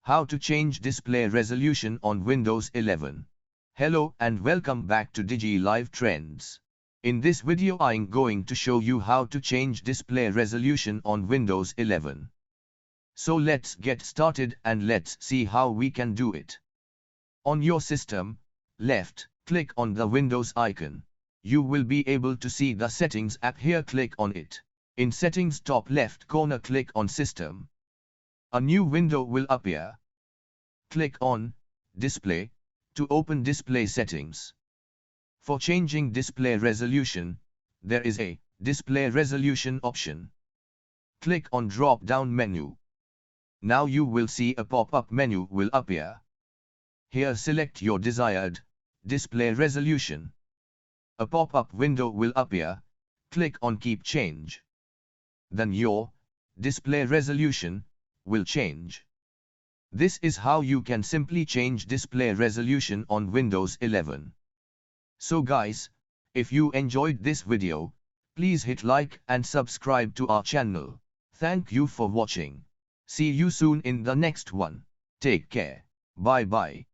How to change display resolution on Windows 11. Hello and welcome back to DigiLive Trends. In this video I'm going to show you how to change display resolution on Windows 11. So let's get started and let's see how we can do it. On your system, left, click on the Windows icon. You will be able to see the Settings app here. Click on it. In Settings top left corner click on System. A new window will appear. Click on Display to open display settings. For changing display resolution, there is a Display Resolution option. Click on drop-down menu. Now you will see a pop-up menu will appear. Here select your desired display resolution. A pop-up window will appear. Click on Keep Change. Then your display resolution will change. This is how you can simply change display resolution on Windows 11. So guys, if you enjoyed this video, please hit like and subscribe to our channel. Thank you for watching. See you soon in the next one. Take care. Bye bye.